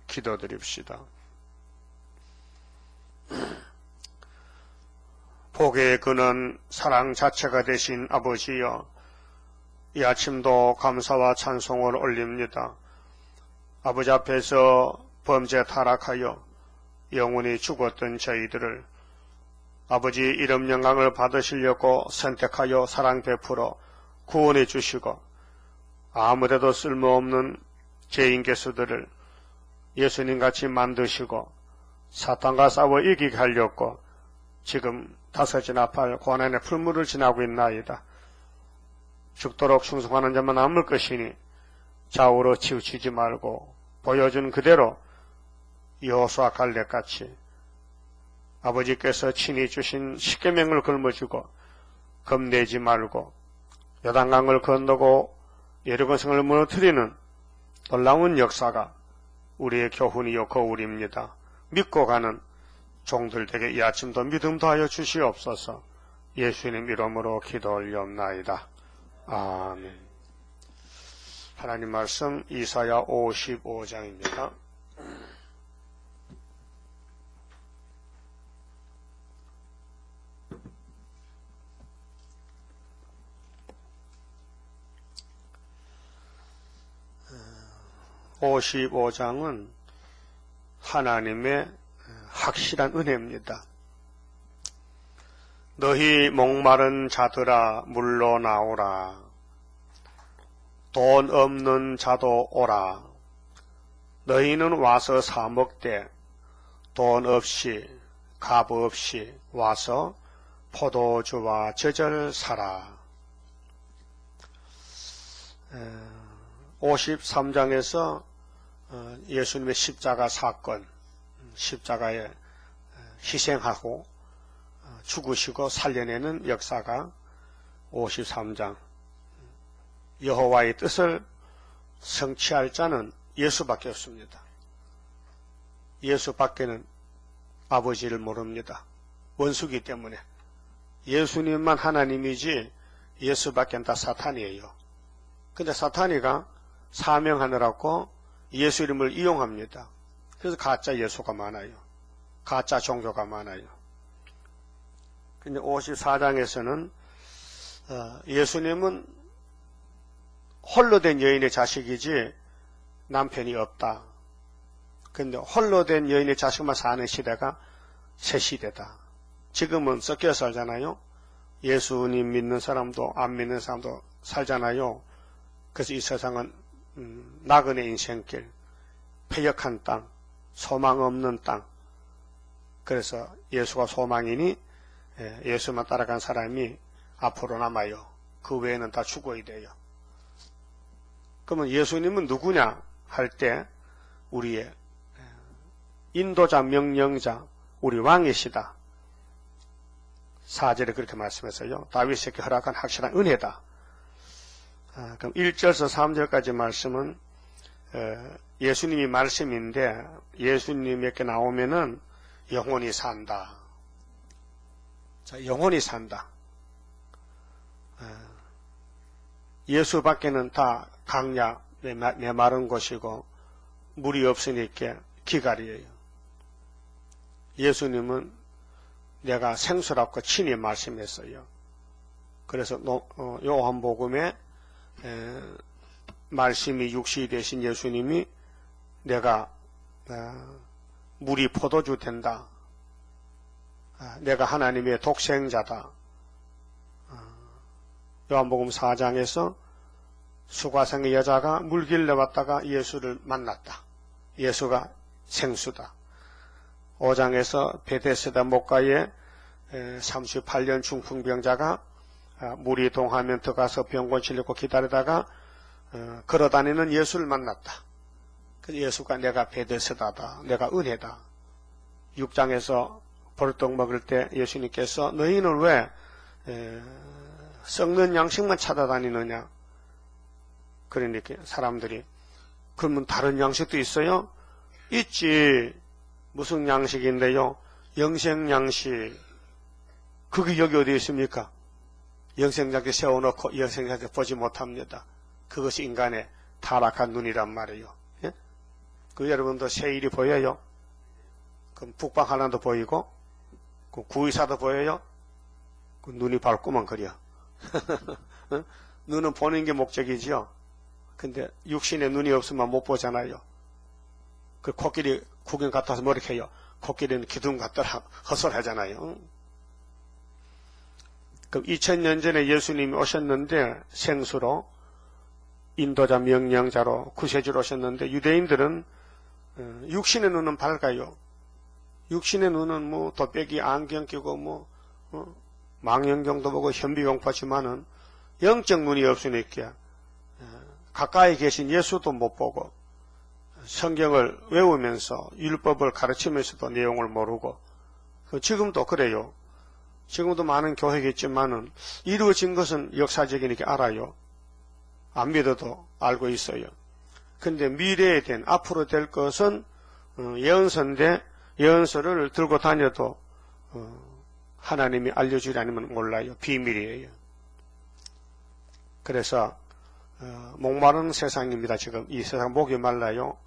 기도드립시다. 복의 근원 사랑 자체가 되신 아버지여, 이 아침도 감사와 찬송을 올립니다. 아버지 앞에서 범죄 타락하여 영원히 죽었던 저희들을 아버지 이름 영광을 받으시려고 선택하여 사랑 베풀어 구원해 주시고, 아무데도 쓸모없는 죄인 개수들을 예수님같이 만드시고 사탄과 싸워 이기게 하려고 지금 다섯이나 팔 고난의 풀무를 지나고 있나이다. 죽도록 충성하는 자만 남을 것이니 좌우로 치우치지 말고 보여준 그대로 여호수아 갈렙같이 아버지께서 친히 주신 십계명을 걸머쥐고 겁내지 말고 요단강을 건너고 여리고성을 무너뜨리는 놀라운 역사가 우리의 교훈이요 거울입니다. 믿고 가는 종들 되게 이 아침도 믿음도 하여 주시옵소서. 예수님 이름으로 기도 올리옵나이다. 아멘. 하나님 말씀 이사야 55장입니다. (55장은) 하나님의 확실한 은혜입니다. 너희 목마른 자들아 물러 나오라. 돈 없는 자도 오라. 너희는 와서 사 먹되 돈 없이 값 없이 와서 포도주와 젖을 사라. 53장에서 예수님의 십자가 사건, 십자가에 희생하고 죽으시고 살려내는 역사가 53장. 여호와의 뜻을 성취할 자는 예수밖에 없습니다. 예수밖에는 아버지를 모릅니다. 원수기 때문에. 예수님만 하나님이지 예수밖엔 다 사탄이에요. 근데 사탄이가 사명하느라고 예수 이름을 이용합니다. 그래서 가짜 예수가 많아요. 가짜 종교가 많아요. 근데 54장에서는 예수님은 홀로 된 여인의 자식이지 남편이 없다. 근데 홀로 된 여인의 자식만 사는 시대가 새 시대다. 지금은 섞여 살잖아요. 예수님 믿는 사람도 안 믿는 사람도 살잖아요. 그래서 이 세상은 나그네 인생길, 패역한 땅, 소망 없는 땅. 그래서 예수가 소망이니 예수만 따라간 사람이 앞으로 남아요. 그 외에는 다 죽어야 돼요. 그러면 예수님은 누구냐 할 때 우리의 인도자, 명령자, 우리 왕이시다. 4절에 그렇게 말씀해서요. 다윗에게 허락한 확실한 은혜다. 그럼 1절에서 3절까지 말씀은 예수님이 말씀인데 예수님에게 나오면은 영원히 산다. 자, 영원히 산다. 예수 밖에는 다 강야, 메마른 곳이고 물이 없으니까 기갈이에요. 예수님은 내가 생수라고 친히 말씀했어요. 그래서 요한복음에 말씀이 육신이 되신 예수님이 내가 물이 포도주 된다. 내가 하나님의 독생자다. 요한복음 4장에서 수가성의 여자가 물길래 왔다가 예수를 만났다. 예수가 생수다. 5장에서 베데스다 목가에 38년 중풍병자가 물이 동하면 들어가서 병곤 치려고 기다리다가 걸어다니는 예수를 만났다. 그래서 예수가 내가 베데스다다. 내가 은혜다. 6장에서 보리떡 먹을 때 예수님께서 너희는 왜 썩는 양식만 찾아다니느냐. 그러니까 사람들이 그러면 다른 양식도 있어요? 있지. 무슨 양식인데요? 영생양식. 그게 여기 어디 있습니까? 영생양식 세워놓고 영생양식 보지 못합니다. 그것이 인간의 타락한 눈이란 말이에요. 예? 여러분도 세일이 보여요? 그럼 북방 하나도 보이고, 그 구의사도 보여요? 그 눈이 밝고만 그려. 눈은 보는 게 목적이지요. 근데 육신에 눈이 없으면 못 보잖아요. 그 코끼리 구경 갔다 와서 뭐 이렇게 해요? 코끼리는 기둥 갖다가 헛소리하잖아요. 그럼 2000년 전에 예수님이 오셨는데 생수로 인도자 명령자로 구세주로 오셨는데 유대인들은 육신의 눈은 밝아요. 육신의 눈은 뭐 도빼기 안경 끼고 망원경도 보고 현비용파지만은 영적 눈이 없으니까 가까이 계신 예수도 못 보고 성경을 외우면서 율법을 가르치면서도 내용을 모르고 지금도 그래요. 지금도 많은 교회가 있지만은 이루어진 것은 역사적이니까 알아요. 안 믿어도 알고 있어요. 근데 미래에 된 앞으로 될 것은 예언서인데 예언서를 들고 다녀도 하나님이 알려주지 않으면 몰라요. 비밀이에요. 그래서 목마른 세상입니다. 지금 이 세상 목이 말라요.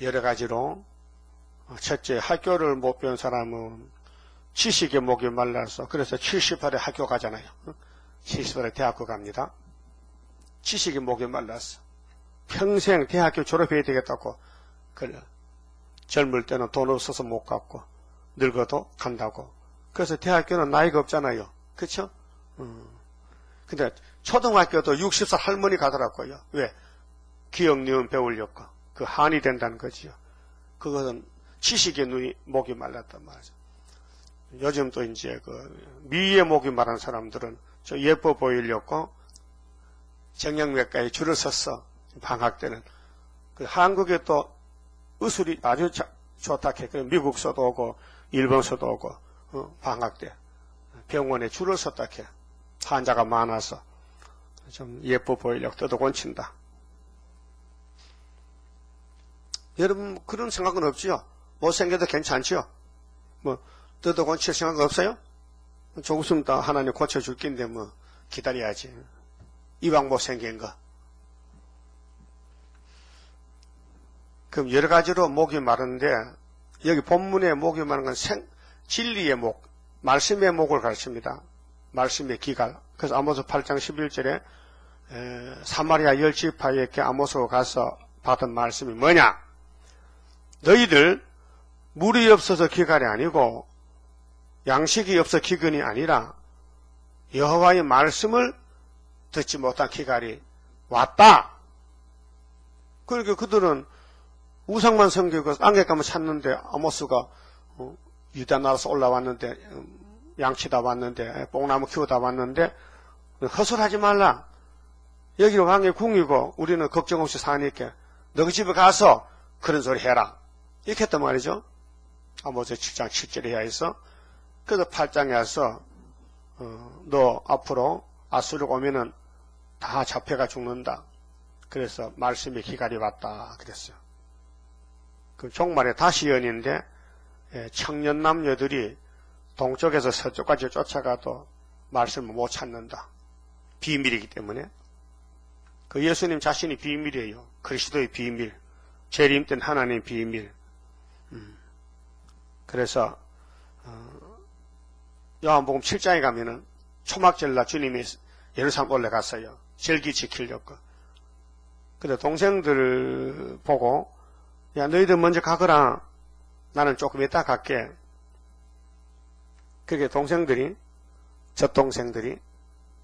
여러 가지로 첫째 학교를 못 배운 사람은 지식의 목이 말라서 그래서 70살에 학교 가잖아요. 70살에 대학교 갑니다. 지식의 목이 말라서 평생 대학교 졸업해야 되겠다고 그래. 젊을 때는 돈 없어서 못 갔고 늙어도 간다고. 그래서 대학교는 나이가 없잖아요. 그렇죠? 근데 초등학교도 60살 할머니 가더라고요. 왜? 기억니은 배우려고. 그 한이 된다는 거지요. 그것은 지식의 눈이 목이 말랐단 말이죠. 요즘 또 이제 미의 목이 마른 사람들은 저 예뻐 보이려고 정형외과에 줄을 섰어. 방학 때는. 한국에 또 의술이 아주 좋다 해. 미국서도 오고 일본서도 오고 방학 때 병원에 줄을 섰다 해. 환자가 많아서 좀 예뻐 보이려고 떠도곤친다. 여러분 그런 생각은 없지요? 못생겨도 괜찮지요? 떠도곤칠 생각 없어요? 조금 더 하나님 고쳐줄 낀데 기다려야지. 이왕 못생긴 거. 그럼 여러 가지로 목이 마른데 여기 본문에 목이 마른 건 진리의 목, 말씀의 목을 가르칩니다. 말씀의 기갈. 그래서 아모스 8장 11절에 사마리아 열지파에게 아모스가 가서 받은 말씀이 뭐냐? 너희들 물이 없어서 기갈이 아니고 양식이 없어 기근이 아니라 여호와의 말씀을 듣지 못한 기갈이 왔다. 그러니까 그들은 우상만 섬기고 안개감을 찾는데 아모스가 유다 나라에서 올라왔는데 양치다 왔는데 뽕나무 키우다 왔는데 헛소리하지 말라. 여기는 왕의 궁이고 우리는 걱정 없이 사니까 너희 집에 가서 그런 소리 해라. 이렇게 했단 말이죠. 아모스 7장 7절에 해서 그래서 8장에 와서 너 앞으로 아수르 오면은 다 잡혀가 죽는다. 그래서 말씀의 기갈이 왔다 그랬어요. 그 종말에 다시 연인데 청년 남녀들이 동쪽에서 서쪽까지 쫓아가도 말씀을 못 찾는다. 비밀이기 때문에. 그 예수님 자신이 비밀이에요. 그리스도의 비밀. 재림된 하나님의 비밀. 그래서 요한복음 7장에 가면은 초막절날 주님이 예루살렘 올라갔어요. 절기 지키려고. 근데 동생들 보고 야 너희들 먼저 가거라. 나는 조금 이따 갈게. 그게 동생들이 젖동생들이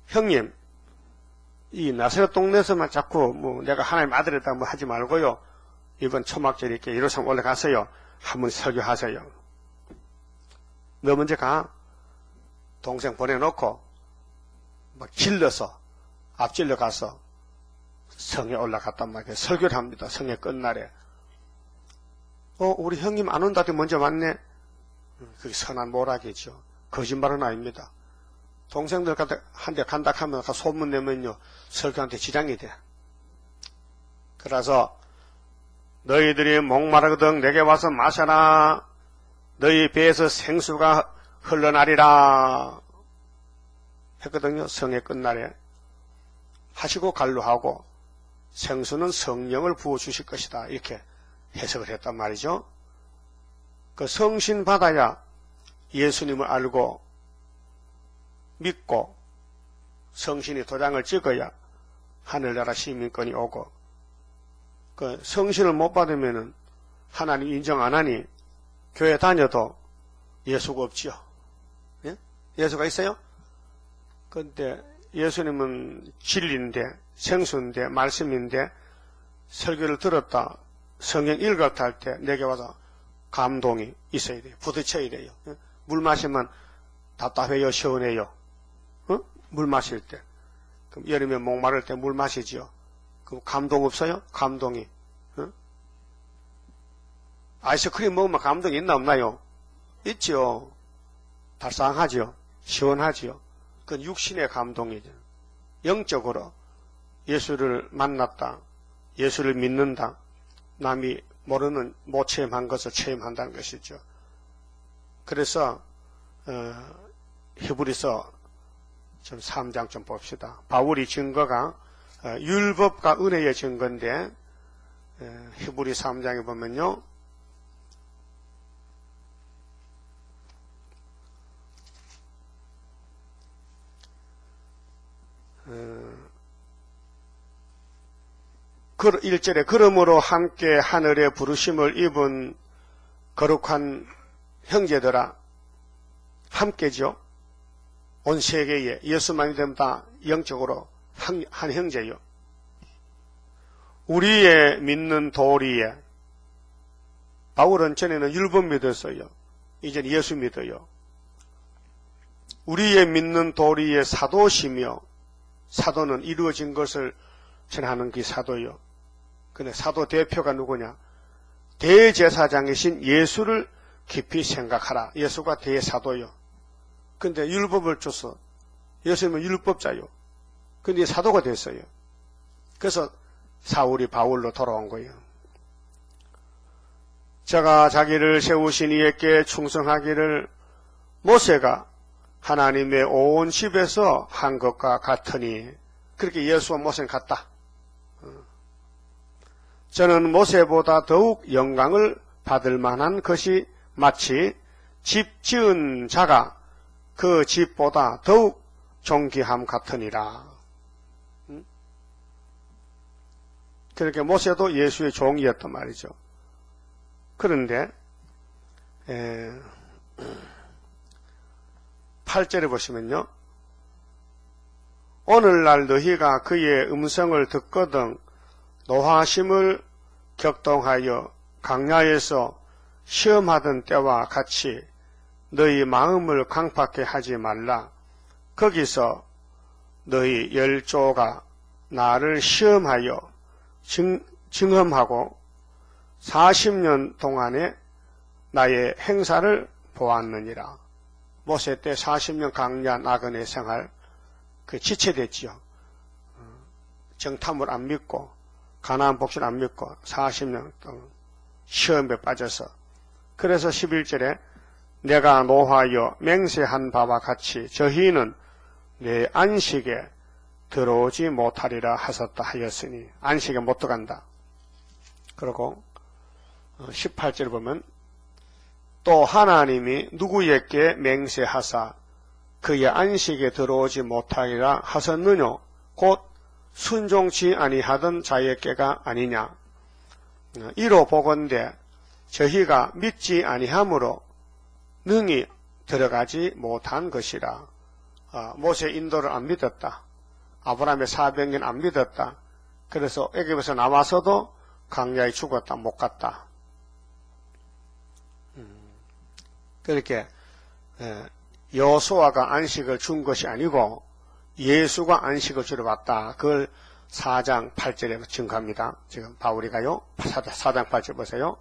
형님 이 나사렛 동네에서만 자꾸 내가 하나님 아들이다 하지 말고요. 이번 초막절 이렇게 예루살렘 올라가서요. 한번 설교하세요. 너 먼저 가. 동생 보내놓고 막 질러서 앞질러 가서 성에 올라갔단 말이에요. 설교를 합니다. 성의 끝날에. 우리 형님 안 온다더니 먼저 왔네. 그게 선한 모락이죠. 거짓말은 아닙니다. 동생들 한테 간다 하면 소문 내면요. 설교한테 지장이 돼. 그래서 너희들이 목마르거든 내게 와서 마셔라. 너희 배에서 생수가 흘러나리라. 했거든요. 성의 끝날에. 하시고 간루하고 생수는 성령을 부어주실 것이다. 이렇게 해석을 했단 말이죠. 그 성신 받아야 예수님을 알고 믿고 성신이 도장을 찍어야 하늘나라 시민권이 오고, 그 성신을 못 받으면은 하나님 인정 안 하니 교회 다녀도 예수가 없지요. 예? 예수가 있어요? 근데 예수님은 진리인데, 생수인데, 말씀인데, 설교를 들었다, 성경 읽었다 할 때 내게 와서 감동이 있어야 돼요. 부딪혀야 돼요. 물 마시면 답답해요, 시원해요? 물 마실 때. 그럼 여름에 목마를 때 물 마시지요. 그럼 감동 없어요? 감동이. 아이스크림 먹으면 감동이 있나 없나요? 있지요. 달쌍하지요. 시원하지요. 그건 육신의 감동이죠. 영적으로 예수를 만났다, 예수를 믿는다, 남이 모르는 못 체험한 것을 체험한다는 것이죠. 그래서 히브리서 좀 3장 좀 봅시다. 바울이 증거가 율법과 은혜의 증거인데, 히브리 3장에 보면요, 그 1절에 그러므로 함께 하늘의 부르심을 입은 거룩한 형제들아, 함께죠. 온 세계에 예수만 믿으면 다 영적으로 한 형제요. 우리의 믿는 도리에, 바울은 전에는 율법 믿었어요. 이제는 예수 믿어요. 우리의 믿는 도리의 사도시며, 사도는 이루어진 것을 전하는 게 사도요. 근데 사도 대표가 누구냐? 대제사장이신 예수를 깊이 생각하라. 예수가 대사도요. 근데 율법을 줘서 예수님은 율법자요. 근데 사도가 됐어요. 그래서 사울이 바울로 돌아온 거예요. 저가 자기를 세우신 이에게 충성하기를 모세가 하나님의 온 집에서 한 것과 같으니, 그렇게 예수와 모세는 같다. 저는 모세보다 더욱 영광을 받을 만한 것이 마치 집 지은 자가 그 집보다 더욱 존귀함 같으니라. 그렇게 모세도 예수의 종이었단 말이죠. 그런데 8절에 보시면요, 오늘날 너희가 그의 음성을 듣거든 노하심을 격동하여 강야에서 시험하던 때와 같이 너희 마음을 강팍해 하지 말라. 거기서 너희 열조가 나를 시험하여 증험하고 40년 동안에 나의 행사를 보았느니라. 모세 때 40년 강야 나그네 생활, 그 지체됐지요. 정탐을 안 믿고 가나안 복지를 안 믿고 40년 동안 시험에 빠져서, 그래서 11절에 내가 노하여 맹세한 바와 같이 저희는 내 안식에 들어오지 못하리라 하셨다 하였으니, 안식에 못 들어간다. 그리고 18절을 보면 또 하나님이 누구에게 맹세하사 그의 안식에 들어오지 못하리라 하셨느뇨? 곧 순종치 아니하던 자에게가 아니냐. 이로 보건대 저희가 믿지 아니함으로 능히 들어가지 못한 것이라. 모세 인도를 안 믿었다. 아브라함의 400년 안 믿었다. 그래서 애굽에서 나와서도 광야에 죽었다. 못 갔다. 그렇게 여호수아가 안식을 준 것이 아니고 예수가 안식을 주러 왔다. 그걸 4장 8절에 증거합니다. 지금 바울이가요. 4장 8절 보세요.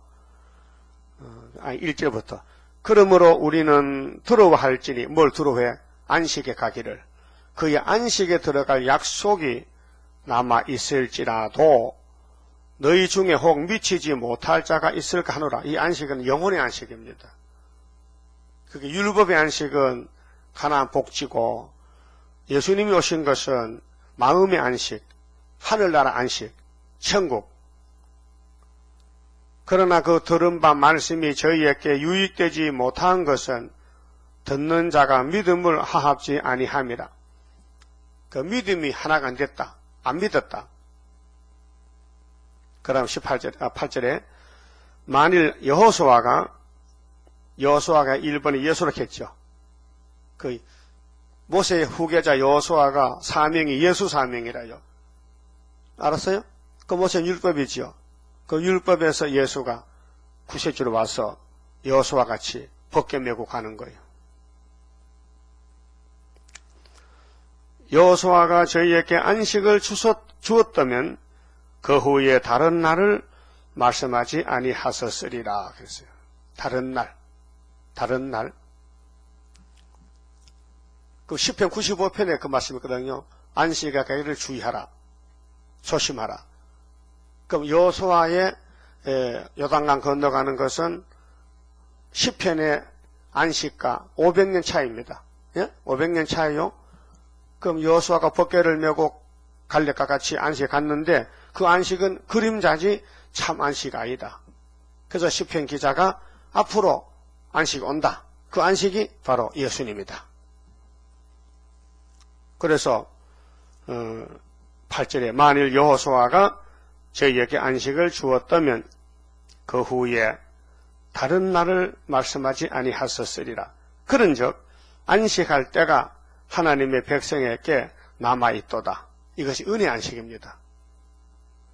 1절부터 그러므로 우리는 두려워할지니, 뭘 두려워해? 안식에 가기를. 그의 안식에 들어갈 약속이 남아 있을지라도 너희 중에 혹 미치지 못할 자가 있을까 하노라. 이 안식은 영혼의 안식입니다. 그게 율법의 안식은 가나안 복지고, 예수님이 오신 것은 마음의 안식, 하늘나라 안식, 천국. 그러나 그 들은 바 말씀이 저희에게 유익되지 못한 것은 듣는 자가 믿음을 하합지 아니함이라. 그 믿음이 하나가 안 됐다. 안 믿었다. 그다음 8절에 만일 여호수아가 1번에 예수를 했죠. 그 모세의 후계자 여호수아가 사명이 예수 사명이라요. 알았어요? 그 모세는 율법이지요. 그 율법에서 예수가 구세주로 와서 여호수아 같이 벗겨 메고 가는 거예요. 여호수아가 저희에게 안식을 주었다면 그 후에 다른 날을 말씀하지 아니하셨으리라 그랬어요. 다른 날. 그 시편 95편에 그 말씀이거든요. 안식에 가기를 주의하라. 조심하라. 그럼 여호수아의 요단강 건너가는 것은 시편의 안식과 500년 차이입니다. 예? 500년 차이요. 그럼 여호수아가 벗개를 메고 갈렙과 같이 안식에 갔는데 그 안식은 그림자지 참 안식 아니다. 그래서 시편 기자가 앞으로 안식이 온다. 그 안식이 바로 예수님이다. 그래서 8절에 만일 여호수아가 저희에게 안식을 주었다면 그 후에 다른 날을 말씀하지 아니하셨으리라. 그런즉 안식할 때가 하나님의 백성에게 남아있도다. 이것이 은혜 안식입니다.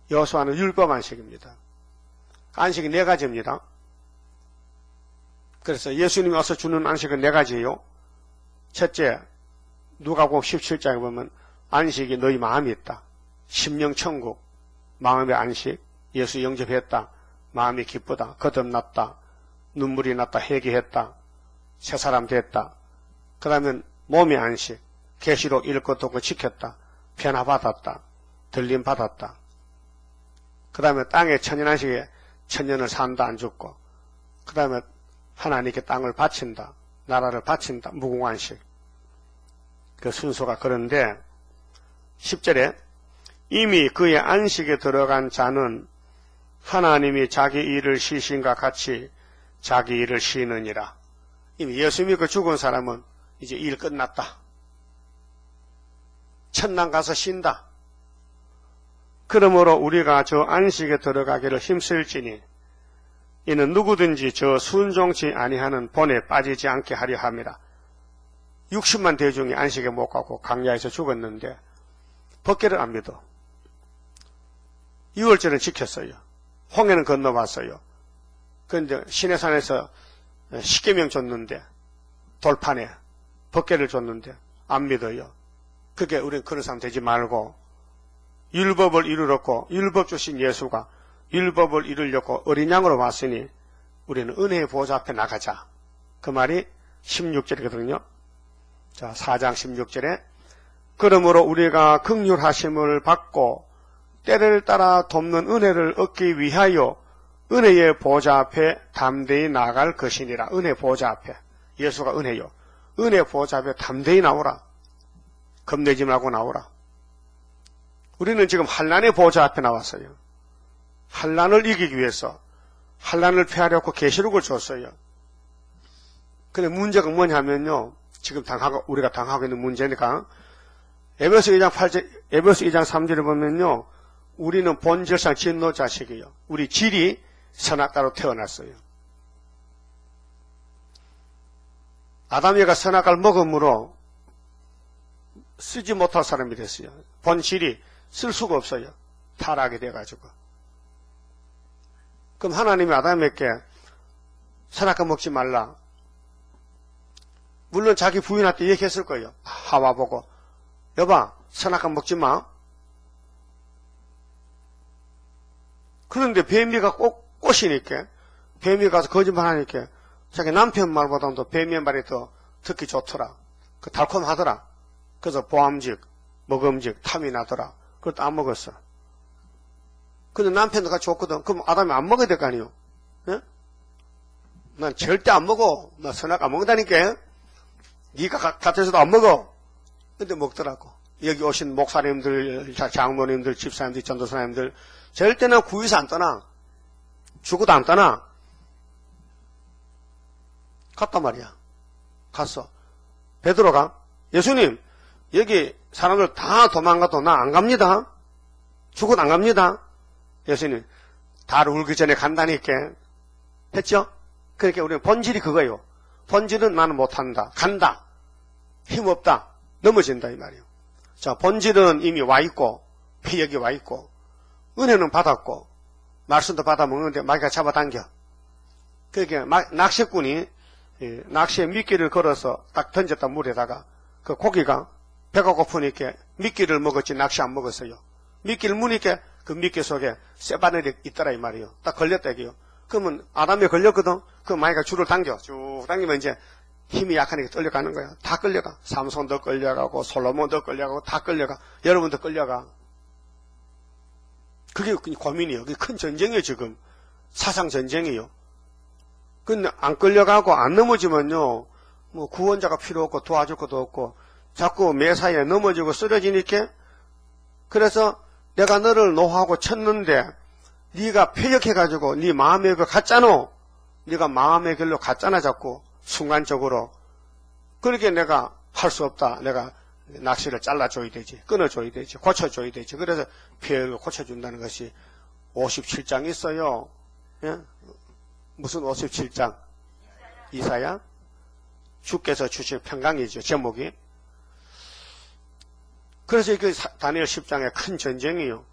여호수아는 율법 안식입니다. 안식이 4가지입니다. 그래서 예수님이 와서 주는 안식은 4가지예요. 첫째, 누가복음 17장에 보면 안식이 너희 마음이 있다. 심령천국, 마음의 안식, 예수 영접했다. 마음이 기쁘다. 거듭났다. 눈물이 났다. 회개했다. 새 사람 됐다. 그 다음에 몸의 안식, 계시록 읽고 듣고 지켰다. 변화받았다. 들림받았다. 그 다음에 땅의 천년안식에 천년을 산다 안 죽고, 그 다음에 하나님께 땅을 바친다. 나라를 바친다. 무궁안식. 그 순서가 그런데 10절에 이미 그의 안식에 들어간 자는 하나님이 자기 일을 쉬신과 같이 자기 일을 쉬느니라. 이미 예수 믿고 죽은 사람은 이제 일 끝났다. 천당 가서 쉰다. 그러므로 우리가 저 안식에 들어가기를 힘쓸지니 이는 누구든지 저 순종치 아니하는 본에 빠지지 않게 하려 함이라. 60만 대중이 안식에 못 가고 강야에서 죽었는데 법궤를 안 믿어. 6월절은 지켰어요. 홍해는 건너왔어요. 그런데 시내산에서 10계명 줬는데 돌판에 법궤를 줬는데 안 믿어요. 그게 우리는 그런 사람 되지 말고 율법을 이루었고 율법 주신 예수가 율법을 이루려고 어린 양으로 왔으니 우리는 은혜의 보좌 앞에 나가자. 그 말이 16절이거든요. 자, 4장 16절에 그러므로 우리가 긍휼하심을 받고 때를 따라 돕는 은혜를 얻기 위하여 은혜의 보좌 앞에 담대히 나갈 것이니라. 은혜 보좌 앞에. 예수가 은혜요. 은혜 보좌 앞에 담대히 나오라. 겁내지 말고 나오라. 우리는 지금 환난의 보좌 앞에 나왔어요. 환난을 이기기 위해서 환난을 피하려고 계시록을 줬어요. 근데 문제가 뭐냐면요. 지금 우리가 당하고 있는 문제니까 에베소 2장 3절에 보면요. 우리는 본질상 진노 자식이에요. 우리 질이 선악과로 태어났어요. 아담이가 선악과를 먹음으로 쓰지 못할 사람이 됐어요. 본질이 쓸 수가 없어요. 타락이 돼가지고. 그럼 하나님이 아담에게 선악과 먹지 말라. 물론 자기 부인한테 얘기했을 거예요. 하와 보고 여봐 선악과 먹지 마. 그런데 뱀이가 꼬시니까 뱀이 가서 거짓말하니까 자기 남편 말보다도 뱀의 말이 더 듣기 좋더라. 그 달콤하더라. 그래서 보암직, 먹음직, 탐이 나더라. 그것도 안 먹었어. 근데 남편도 같이 줬거든. 그럼 아담이 안 먹어야 될 거 아니에요. 예? 난 절대 안 먹어. 나 선악과 안 먹는다니까. 네가 곁에서도 안 먹어. 근데 먹더라고. 여기 오신 목사님들, 장로님들, 집사님들, 전도사님들 절대 난 구유서 안 떠나. 죽어도 안 떠나. 갔단 말이야. 갔어. 베드로가 예수님 여기 사람들 다 도망가도 나 안 갑니다. 죽어도 안 갑니다. 예수님 달 울기 전에 간다니까 했죠. 그러니까 우리는 본질이 그거예요. 본질은 나는 못한다. 간다. 힘없다. 넘어진다 이 말이에요. 자, 본질은 이미 와 있고 여기 와 있고 은혜는 받았고 말씀도 받아 먹는데 마귀가 잡아당겨. 그러니까 낚시꾼이 낚시에 미끼를 걸어서 딱 던졌다 물에다가 그 고기가 배가 고프니까 미끼를 먹었지 낚시 안 먹었어요. 미끼를 무니까 그 미끼 속에 쇠바늘이 있더라 이 말이에요. 딱 걸렸다 이게요. 그러면 아담에 걸렸거든. 그 마귀가 줄을 당겨. 쭉 당기면 이제 힘이 약하니까 끌려가는 거야. 다 끌려가. 삼손도 끌려가고 솔로몬도 끌려가고 다 끌려가. 여러분도 끌려가. 그게 고민이에요. 그게 큰 전쟁이에요 지금. 사상 전쟁이에요. 근데 안 끌려가고 안 넘어지면요. 뭐 구원자가 필요 없고 도와줄 것도 없고 자꾸 매사에 넘어지고 쓰러지니까 그래서 내가 너를 노하고 쳤는데 네가 폐역해가지고 네 마음의 그 갔잖아. 네가 마음의 길로 갔잖아 자꾸 순간적으로. 그렇게 내가 할 수 없다. 내가 낚시를 잘라줘야 되지. 끊어줘야 되지. 고쳐줘야 되지. 그래서 폐역을 고쳐준다는 것이 57장 있어요. 예? 무슨 57장? 이사야? 주께서 주신 평강이죠. 제목이. 그래서 이게 다니엘 10장의 큰 전쟁이에요.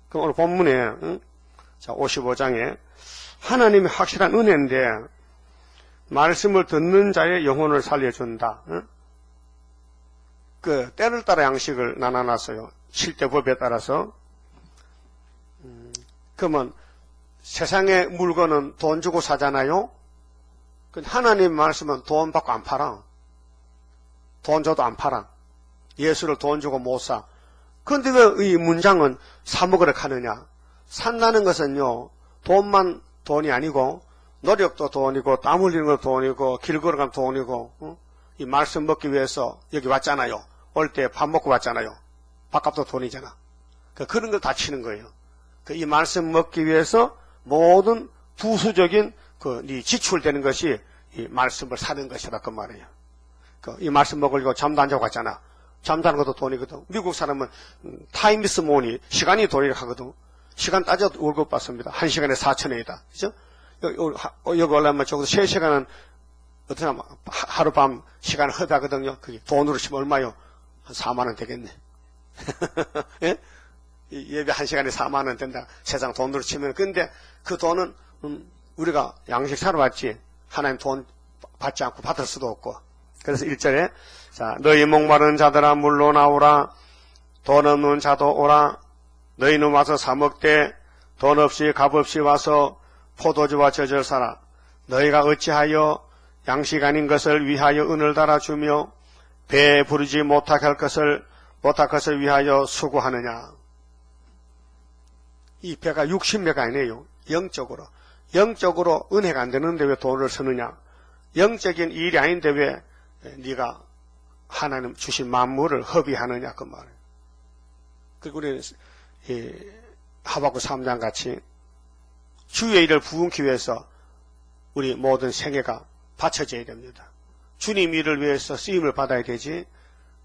그럼 오늘 본문에 자 55장에 하나님의 확실한 은혜인데 말씀을 듣는 자의 영혼을 살려준다. 그 때를 따라 양식을 나눠놨어요. 7대 법에 따라서. 그러면 세상의 물건은 돈 주고 사잖아요. 하나님 말씀은 돈 받고 안 팔아. 돈 줘도 안 팔아. 예수를 돈 주고 못 사. 그런데 왜 이 문장은 사 먹으러 가느냐? 산다는 것은요, 돈만 돈이 아니고, 노력도 돈이고, 땀 흘리는 것도 돈이고, 길 걸어가면 돈이고, 이 말씀 먹기 위해서 여기 왔잖아요. 올 때 밥 먹고 왔잖아요. 밥값도 돈이잖아. 그런 걸 다 치는 거예요. 이 말씀 먹기 위해서 모든 부수적인 네 지출되는 것이 이 말씀을 사는 것이다. 그 말이에요. 이 말씀 먹으려고 잠도 안 자고 갔잖아. 잠자는 것도 돈이거든. 미국 사람은 타임 이스 모니, 시간이 돈이라고 하거든. 시간 따져도 월급 받습니다. 1시간에 4,000원이다. 그죠? 여기 올라오면 적어도 3시간은 어떻게 하면 하룻밤 시간을 허비하거든요. 그게 돈으로 치면 얼마요? 한 4만원 되겠네. 예? 예배 1시간에 4만원 된다. 세상 돈으로 치면. 근데 그 돈은 우리가 양식 사러 왔지. 하나님 돈 받지 않고 받을 수도 없고. 그래서 1절에 자 너희 목마른 자들아 물로 나오라. 돈 없는 자도 오라. 너희는 와서 사 먹되 돈 없이 값 없이 와서 포도주와 젖을 사라. 너희가 어찌하여 양식 아닌 것을 위하여 은을 달아주며 배에 부르지 못할 것을 위하여 수고하느냐. 이 배가 60배가 아니에요. 영적으로 은혜가 안 되는데 왜 돈을 쓰느냐. 영적인 일이 아닌데 왜 네가 하나님 주신 만물을 허비하느냐 그 말이에요. 그리고 우리는 하박국 3장 같이 주의 일을 부응기 위해서 우리 모든 생애가 바쳐져야 됩니다. 주님 일을 위해서 쓰임을 받아야 되지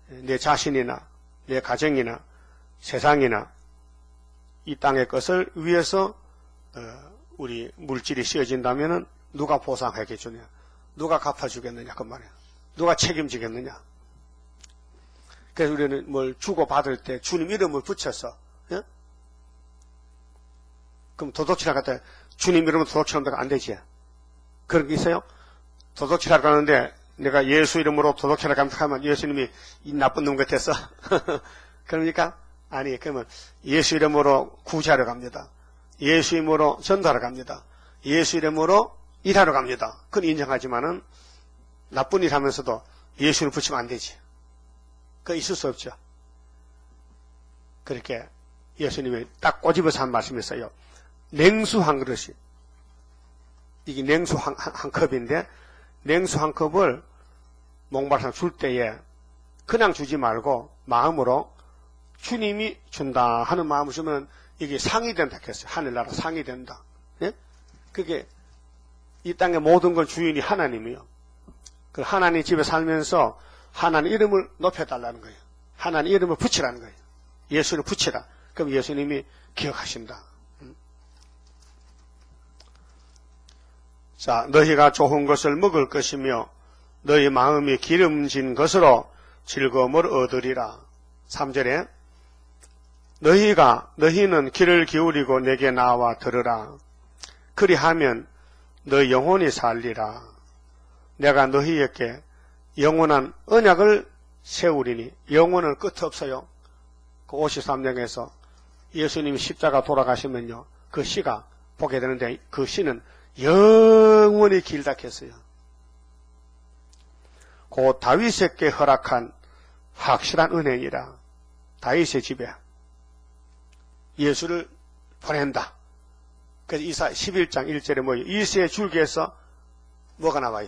내 자신이나 내 가정이나 세상이나 이 땅의 것을 위해서 우리 물질이 씌어진다면 누가 보상하게 주냐, 누가 갚아주겠느냐 그 말이야. 누가 책임지겠느냐. 그래서 우리는 뭘 주고받을 때 주님 이름을 붙여서 예? 그럼 도둑질할 때 주님 이름으로 도둑질하면 안 되지. 그런 게 있어요? 도둑질하러 가는데 내가 예수 이름으로 도둑질하러 가면 예수님이 이 나쁜 놈 같아서 그러니까 아니 그러면 예수 이름으로 구제하러 갑니다. 예수 이름으로 전도하러 갑니다. 예수 이름으로 일하러 갑니다. 그건 인정하지만은 나쁜 일 하면서도 예수를 붙이면 안 되지. 그거 있을 수 없죠. 그렇게 예수님이 딱 꼬집어서 한 말씀이 있어요. 냉수 한 그릇이. 이게 냉수 한 컵인데 냉수 한 컵을 목마르사 줄 때에 그냥 주지 말고 마음으로 주님이 준다 하는 마음을 주면 이게 상이 된다 했어요. 하늘나라 상이 된다. 예? 그게 이 땅의 모든 걸 주인이 하나님이요. 그 하나님 집에 살면서 하나님 이름을 높여달라는 거예요. 하나님 이름을 붙이라는 거예요. 예수를 붙이라. 그럼 예수님이 기억하신다. 자, 너희가 좋은 것을 먹을 것이며 너희 마음이 기름진 것으로 즐거움을 얻으리라. 3절에 너희는 귀를 기울이고 내게 나와 들으라. 그리하면 너희 영혼이 살리라. 내가 너희에게 영원한 언약을 세우리니. 영원은 끝 없어요. 그 53장에서 예수님이 십자가 돌아가시면요, 그 시가 보게 되는데 그 시는 영원히 길다 했어요. 곧 다윗에게 허락한 확실한 은혜이라. 다윗의 집에 예수를 보낸다. 그래서 이사 11장 1절에 뭐예요? 이새의 줄기에서 뭐가 나와요?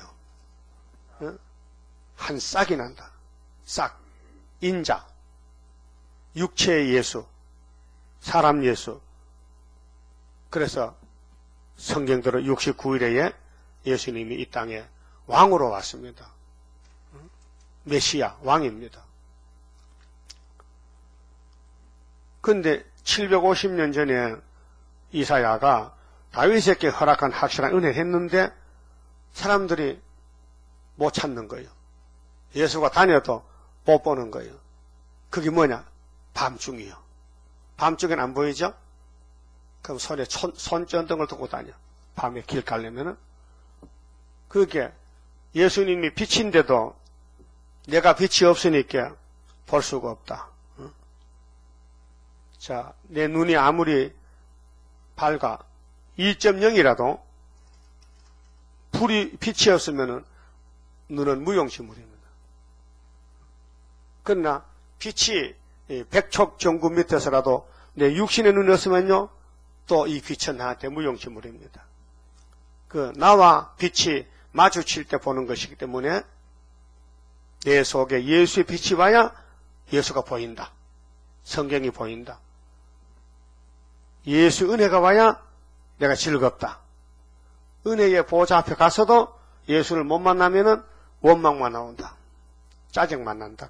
한 싹이 난다. 싹. 인자. 육체의 예수. 사람 예수. 그래서 성경대로 69일에 예수님이 이 땅에 왕으로 왔습니다. 메시아, 왕입니다. 그런데 750년 전에 이사야가 다윗에게 허락한 확실한 은혜를 했는데 사람들이 못 찾는 거예요. 예수가 다녀도 못 보는 거예요. 그게 뭐냐? 밤중이요. 밤중엔 안 보이죠? 그럼 손에 손전등을 두고 다녀. 밤에 길 가려면은. 그게 예수님이 빛인데도 내가 빛이 없으니까 볼 수가 없다. 자, 내 눈이 아무리 밝아 2.0이라도 빛이 없으면은 눈은 무용지물입니다. 그러나 빛이 백척전구 밑에서라도 내 육신의 눈이 없으면요, 또 이 빛은 나한테 무용지물입니다. 그 나와 빛이 마주칠 때 보는 것이기 때문에 내 속에 예수의 빛이 와야 예수가 보인다. 성경이 보인다. 예수 은혜가 와야 내가 즐겁다. 은혜의 보좌 앞에 가서도 예수를 못 만나면은 원망만 나온다. 짜증만 난다.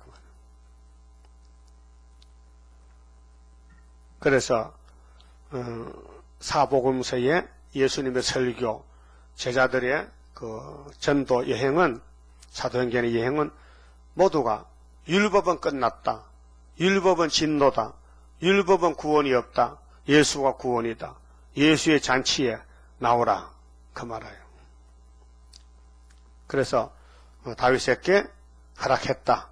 그래서 사복음서에 예수님의 설교, 제자들의 그 전도 여행은, 사도행전의 여행은 모두가 율법은 끝났다. 율법은 진노다. 율법은 구원이 없다. 예수가 구원이다. 예수의 잔치에 나오라. 그 말이에요. 그래서 다윗에게 허락했다.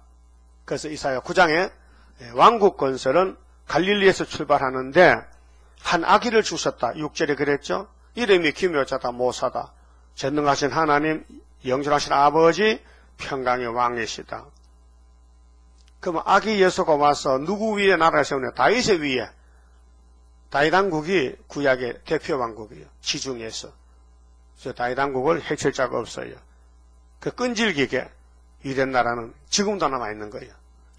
그래서 이사야 9장에 왕국 건설은 갈릴리에서 출발하는데 한 아기를 주셨다. 6절에 그랬죠. 이름이 기묘자다, 모사다. 전능하신 하나님, 영존하신 아버지, 평강의 왕이시다. 그럼 아기 예수가 와서 누구 위에 나라를 세우냐? 다윗의 위에. 다윗 왕국이 구약의 대표 왕국이에요. 지중해에서. 그래서 다윗 왕국을 해칠 자가 없어요. 그 끈질기게 유대 나라는 지금도 남아있는 거예요.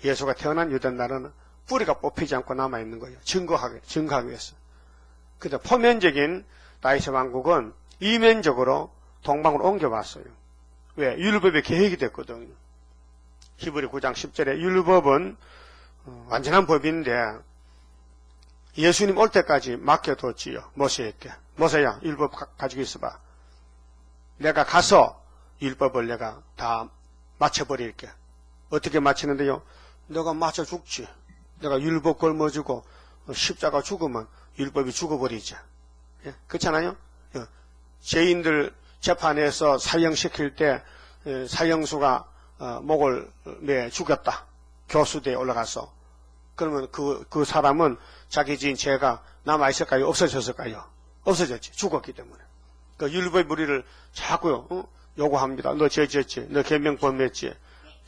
예수가 태어난 유대 나라는 뿌리가 뽑히지 않고 남아있는 거예요. 증거하기 위해서. 근데 포면적인 다윗의 왕국은 이면적으로 동방으로 옮겨왔어요. 왜? 율법의 계획이 됐거든요. 히브리 9장 10절에 율법은 완전한 법인데 예수님 올 때까지 맡겨뒀지요. 모세에게. 모세야, 율법 가지고 있어봐. 내가 가서 율법을 내가 다 맞춰버릴게. 어떻게 맞히는데요? 내가 맞춰 죽지. 내가 율법 걸머주고 십자가 죽으면 율법이 죽어버리지. 예? 그렇잖아요? 죄인들 재판에서 사형시킬 때 사형수가 목을 매 죽였다. 교수대에 올라가서. 그러면 그 사람은 자기 지은 죄가 남아있을까요? 없어졌을까요? 없어졌지. 죽었기 때문에. 그 율법의 무리를 자꾸 요구합니다. 너 죄 지었지. 너 계명 범했지.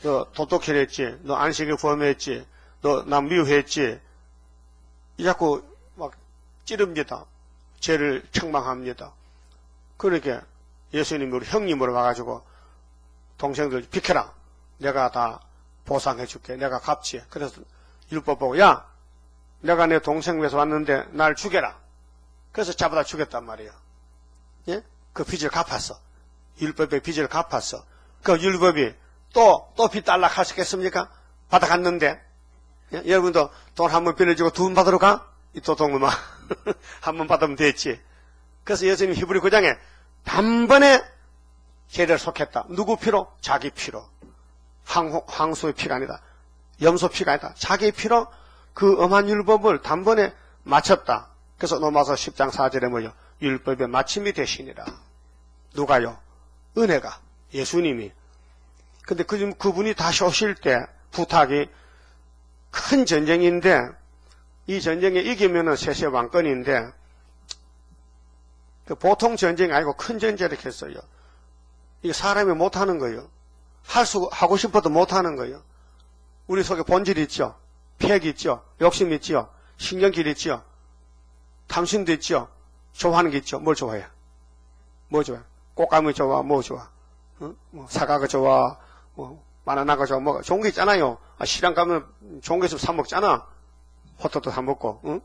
너 도둑질했지. 너 안식일 범했지. 너 남 미워했지. 자꾸 막 찌릅니다. 죄를 책망합니다. 그러니까 예수님이 우리 형님으로 와가지고 동생들 비켜라. 내가 다 보상해줄게. 내가 갚지. 그래서 율법 보고 야, 내가 내 동생 위해서 왔는데 날 죽여라. 그래서 잡아다 죽였단 말이에요. 예? 그 빚을 갚았어. 율법의 빚을 갚았어. 그 율법이 또 빚 달라고 할 수 있겠습니까? 받아갔는데. 예? 여러분도 돈 한 번 빌려주고 두 번 받으러 가? 이 도둑놈아. 한 번 받으면 됐지. 그래서 예수님 히브리 9장에 단번에 죄를 속했다. 누구 피로? 자기 피로. 황소의 피가 아니다. 염소 피가 아니다. 자기 피로 그 엄한 율법을 단번에 마쳤다. 그래서 로마서 10장 4절에 뭐요? 율법의 마침이 되시니라. 누가요? 은혜가. 예수님이. 근데 그분이 다시 오실 때 부탁이 큰 전쟁인데, 이 전쟁에 이기면은 세세 왕권인데, 보통 전쟁이 아니고 큰 전쟁을 했어요. 이게 사람이 못하는 거예요. 하고 싶어도 못하는 거예요. 우리 속에 본질 있죠? 폐기 있죠? 욕심 있죠? 신경질 있죠? 탐심도 있죠? 좋아하는 게 있죠? 뭘 좋아해? 뭐 좋아해? 꽃감이 좋아? 뭐 좋아? 응? 뭐 사과가 좋아? 뭐 바나나가 좋아? 뭐 좋은 게 있잖아요. 시장 가면 좋은 게 있으면 사 먹잖아. 호떡도 사 먹고, 응?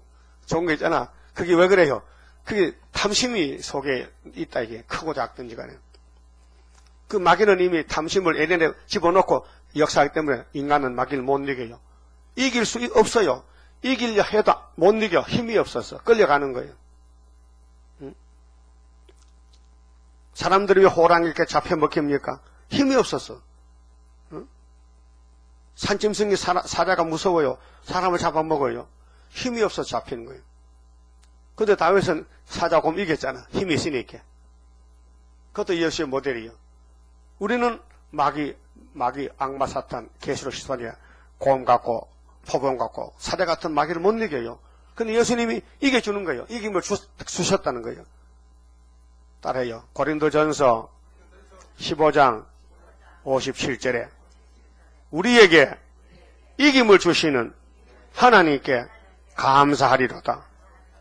좋은 게 있잖아. 그게 왜 그래요? 그게 탐심이 속에 있다, 이게. 크고 작든지 간에. 그 마귀는 이미 탐심을 에덴에 집어넣고 역사하기 때문에 인간은 마귀를 못 이겨요. 이길 수 없어요. 이기려 해도 못 이겨. 힘이 없어서 끌려가는 거예요. 응? 사람들이 왜 호랑이 이렇게 잡혀 먹힙니까? 힘이 없어서. 응? 산짐승이 사자가 무서워요. 사람을 잡아먹어요. 힘이 없어서 잡히는 거예요. 근데 다윗은 사자곰 이겼잖아. 힘이 있으니까. 그것도 예수의 모델이에요. 우리는 마귀, 악마, 사탄, 계시록, 시스파니아, 곰 같고, 포범 같고, 사자 같은 마귀를 못 이겨요. 근데 예수님이 이겨주는 거예요. 이김을 주셨다는 거예요. 따라해요. 고린도전서 15장 57절에 우리에게 이김을 주시는 하나님께 감사하리로다.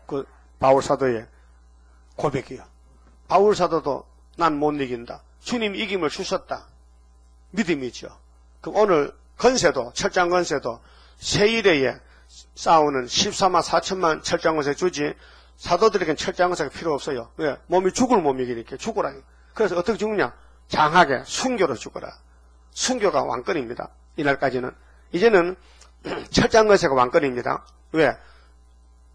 그 바울사도의 고백이요. 바울사도도 난 못 이긴다. 주님 이김을 주셨다. 믿음이죠. 그럼 오늘 건세도, 철장 건세도 세일에 싸우는 14만 4천만 철장 건세 주지 사도들에겐 철장 건세가 필요 없어요. 왜? 몸이 죽을 몸이기니까 죽으라. 그래서 어떻게 죽느냐? 장하게 순교로 죽어라. 순교가 왕권입니다. 이날까지는. 이제는 철장 건세가 왕권입니다. 왜?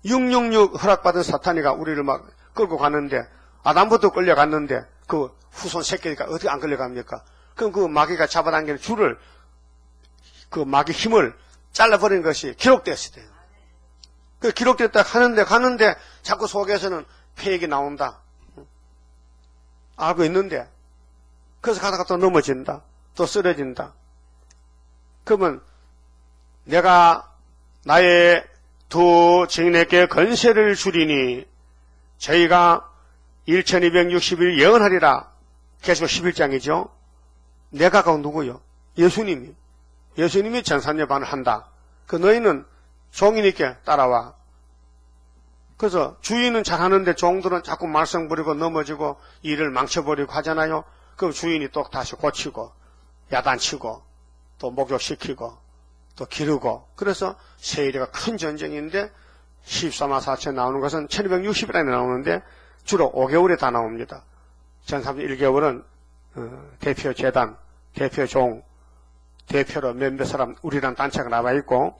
666 허락받은 사탄이가 우리를 막 끌고 가는데 아담부터 끌려갔는데 그 후손 새끼니까 어떻게 안 끌려갑니까? 그럼 그 마귀가 잡아당기는 줄을 그 마귀 힘을 잘라버리는 것이 기록됐을 때요. 그 기록됐다 가는데 자꾸 속에서는 폐역이 나온다. 알고 있는데 그래서 가다가 또 넘어진다. 또 쓰러진다. 그러면 내가 나의 두 증인에게 건세를 주리니 저희가 1260일 예언하리라. 계시록 11장이죠. 내가 그 누구요? 예수님이. 예수님이 전산예반을 한다. 그 너희는 종이니까 따라와. 그래서 주인은 잘하는데 종들은 자꾸 말썽 부리고 넘어지고 일을 망쳐버리고 하잖아요. 그럼 주인이 또 다시 고치고 야단치고 또 목욕시키고 또 기르고. 그래서 세일이가 큰 전쟁인데 14만 4천 나오는 것은 1260일에 나오는데 주로 5개월에 다 나옵니다. 전 31개월은 대표 재단, 대표 종, 대표로 몇몇 사람 우리란 단체가 나와 있고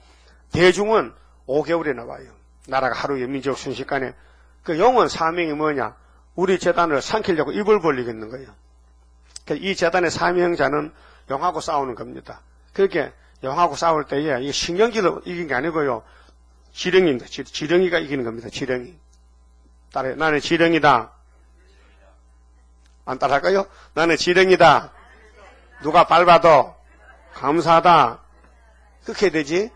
대중은 5개월에 나와요. 나라가 하루에 민족 순식간에. 그 영원 사명이 뭐냐? 우리 재단을 삼키려고 입을 벌리겠는 거예요. 이 재단의 사명자는 영하고 싸우는 겁니다. 그렇게 영하고 싸울 때에 이 신경질로 이긴 게 아니고요. 지령입니다. 지령이가 이기는 겁니다. 지령이. 따라해. 나는 지령이다. 안 따라할까요? 나는 지령이다. 누가 밟아도 감사하다. 그렇게 되지.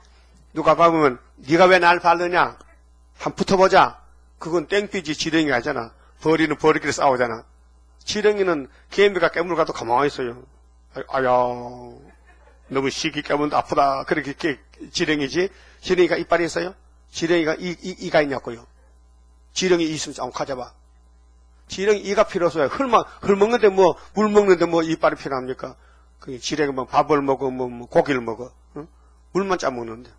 누가 밟으면 네가 왜 날 밟느냐? 한 붙어보자. 그건 땡피지. 지령이 하잖아. 벌이는 벌이끼리 싸우잖아. 지렁이는 개미가 깨물어가도 가만히 있어요. 아야, 너무 시기 깨물면 아프다. 그렇게 지렁이지. 지렁이가 이빨이 있어요? 지렁이가 이가 있냐고요. 지렁이 있으면 한번 가져봐. 지렁이 이가 필요 없어요. 흙 먹는데 물 먹는데 이빨이 필요합니까? 그 지렁이 밥을 먹어, 고기를 먹어. 응? 물만 짜 먹는데.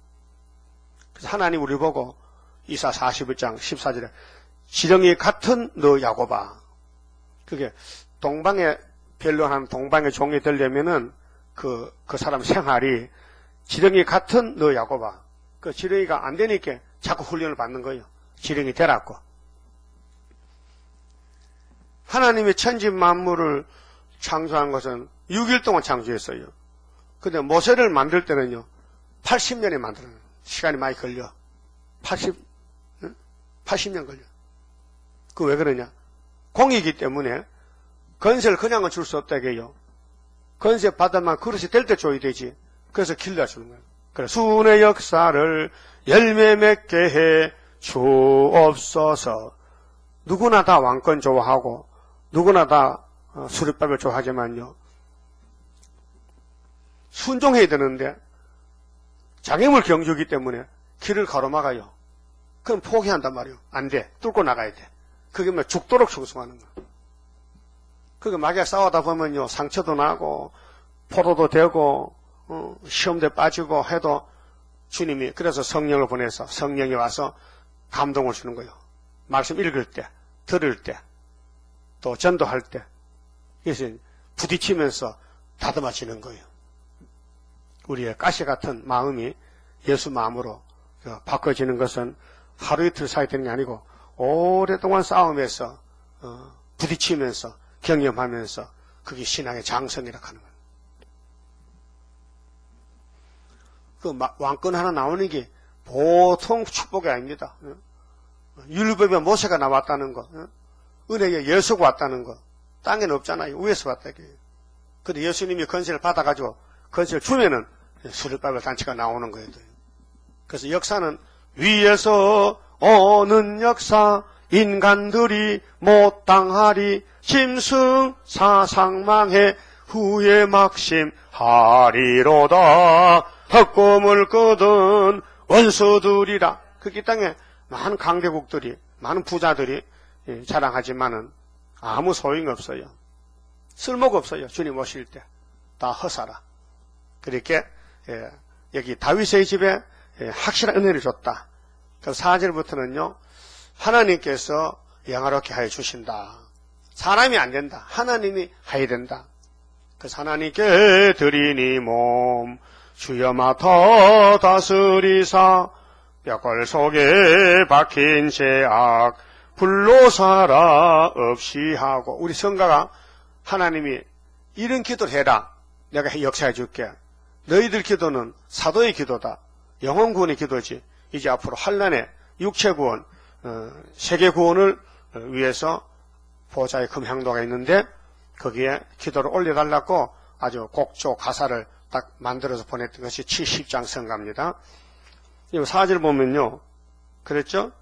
그래서 하나님 우리 보고 이사 41장 14절에 지렁이 같은 너 야곱아. 그게 동방에 변론하는 동방의 종이 되려면은 그 사람 생활이 지렁이 같은 너 야곱아. 그 지렁이가 안 되니까 자꾸 훈련을 받는 거예요. 지렁이 되라고. 하나님이 천지 만물을 창조한 것은 6일 동안 창조했어요. 근데 모세를 만들 때는요, 80년에 만들어요. 시간이 많이 걸려. 80년 걸려. 그 왜 그러냐? 공이기 때문에 건세를 그냥은 줄 수 없다게요. 건세 받아만 그릇이 될 때 줘야 되지. 그래서 길러주는 거예요. 그래, 수의 역사를 열매 맺게 해 주옵소서. 누구나 다 왕권 좋아하고 누구나 다 수律법을 좋아하지만요, 순종해야 되는데 장애물 경주기 때문에 길을 가로막아요. 그럼 포기한단 말이에요. 안 돼. 뚫고 나가야 돼. 그게 뭐 죽도록 충성하는 거예요. 그게 막약 싸우다 보면요, 상처도 나고 포로도 되고 시험대 빠지고 해도 주님이 그래서 성령을 보내서 성령이 와서 감동을 주는 거예요. 말씀 읽을 때, 들을 때, 또 전도할 때. 그래서 부딪히면서 다듬어지는 거예요. 우리의 가시 같은 마음이 예수 마음으로 바꿔지는 것은 하루 이틀 사이 되는 게 아니고 오랫동안 싸움에서 부딪히면서 경험하면서 그게 신앙의 장성이라고 하는 거예요. 그 왕권 하나 나오는 게 보통 축복이 아닙니다. 율법에 모세가 나왔다는 거, 은혜에 예수가 왔다는 거, 땅에는 없잖아요. 위에서 왔다. 근데 예수님이 건세를 받아가지고 건세를 주면은 수律법의 단체가 나오는 거예요. 그래서 역사는 위에서 오는 역사, 인간들이 못 당하리, 짐승 사상망해 후에 막심하리로다. 헛꿈을 끄든 원수들이라. 그 이 땅에 많은 강대국들이, 많은 부자들이 자랑하지만은 아무 소용이 없어요. 쓸모가 없어요. 주님 오실 때 다 허사라. 그렇게 여기 다윗의 집에 확실한 은혜를 줬다. 그래서 4절부터는요, 하나님께서 영화롭게 하여 주신다. 사람이 안 된다. 하나님이 해야 된다. 그래서 하나님께 드리니 몸 주여 맡아 다스리사 뼈골 속에 박힌 죄악 불로 살아 없이 하고. 우리 성가가 하나님이 이런 기도를 해라. 내가 역사해 줄게. 너희들 기도는 사도의 기도다. 영혼 구원의 기도지. 이제 앞으로 환난의 육체 구원, 세계 구원을 위해서 보좌의 금향도가 있는데 거기에 기도를 올려달라고 아주 곡조 가사를 딱 만들어서 보냈던 것이 70장 성가입니다. 이 4절 보면요, 그랬죠?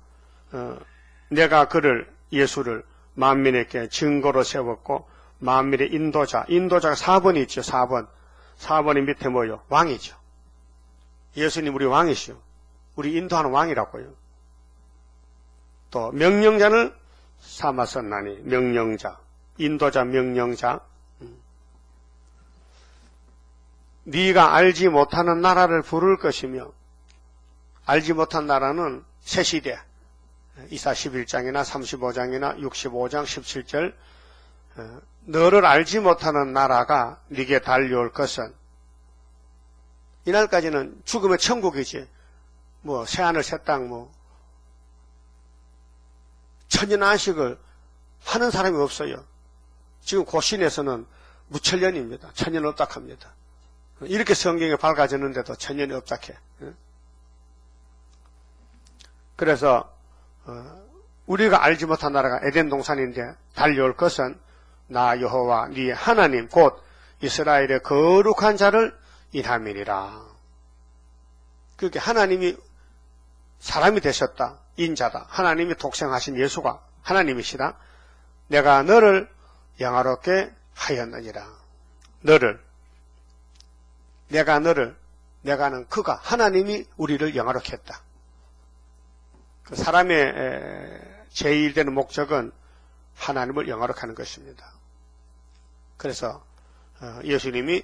내가 그를, 예수를 만민에게 증거로 세웠고 만민의 인도자가 4번이 있죠. 4번이 밑에 뭐요? 왕이죠. 예수님 우리 왕이시오. 우리 인도하는 왕이라고요. 또 명령자를 삼았었나니, 명령자, 인도자, 명령자. 네가 알지 못하는 나라를 부를 것이며, 알지 못한 나라는 새 시대, 이사 11장이나 35장이나 65장 17절, 너를 알지 못하는 나라가 네게 달려올 것은, 이날까지는 죽음의 천국이지, 뭐 새하늘 새 땅, 뭐 천년안식을 하는 사람이 없어요. 지금 고신에서는 무천년입니다. 천년 없닥합니다. 이렇게 성경에 밝아졌는데도 천년이 없닥해. 그래서 우리가 알지 못한 나라가 에덴 동산인데 달려올 것은 나 여호와 네 하나님 곧 이스라엘의 거룩한 자를 인함이니라. 그렇게 하나님이 사람이 되셨다. 인자다. 하나님이 독생하신 예수가 하나님이시다. 내가 너를 영화롭게 하였느니라. 내가는 그가 하나님이 우리를 영화롭게 했다. 사람의 제일 되는 목적은 하나님을 영화롭게 하는 것입니다. 그래서 예수님이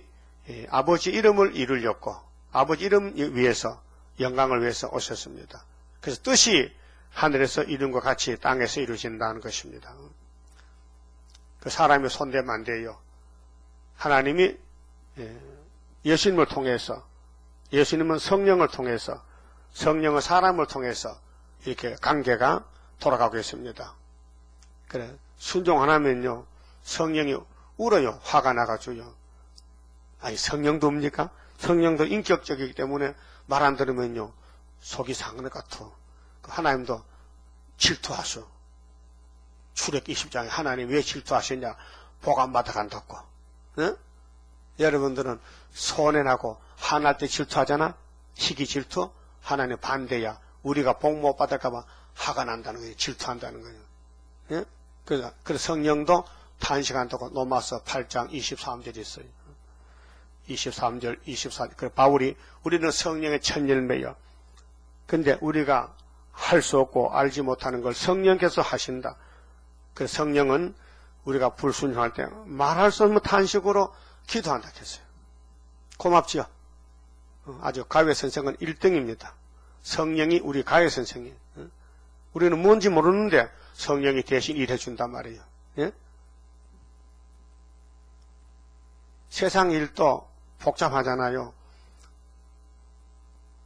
아버지 이름을 이루려고 아버지 이름 위해서 영광을 위해서 오셨습니다. 그래서 뜻이 하늘에서 이룬 것 같이 땅에서 이루어진다는 것입니다. 그 사람이 손대면 안 돼요. 하나님이 예수님을 통해서, 예수님은 성령을 통해서, 성령은 사람을 통해서 이렇게 관계가 돌아가고 있습니다. 그래, 순종 안 하면요, 성령이 울어요. 화가 나가지고요. 아니, 성령도 옵니까? 성령도 인격적이기 때문에 말 안 들으면요, 속이 상할 것 같아. 하나님도 질투하소. 출애굽기 20장에 하나님 왜 질투하셨냐? 복 안 받아간다고. 네? 여러분들은 손해나고 화날 때 질투하잖아? 시기 질투? 하나님 반대야. 우리가 복 못 받을까봐 화가 난다는 거예요. 질투한다는 거예요. 예? 그래서 성령도 탄식한다고 로마서 8장 23절이 있어요. 23절, 24절. 그래, 바울이 우리는 성령의 첫 열매요. 근데 우리가 할 수 없고 알지 못하는 걸 성령께서 하신다. 그 성령은 우리가 불순종할 때 말할 수 없는 탄식으로 기도한다 했어요. 고맙지요? 아주 가외 선생은 1등입니다. 성령이 우리 가외 선생이에요. 우리는 뭔지 모르는데 성령이 대신 일해준단 말이에요. 예? 세상 일도 복잡하잖아요.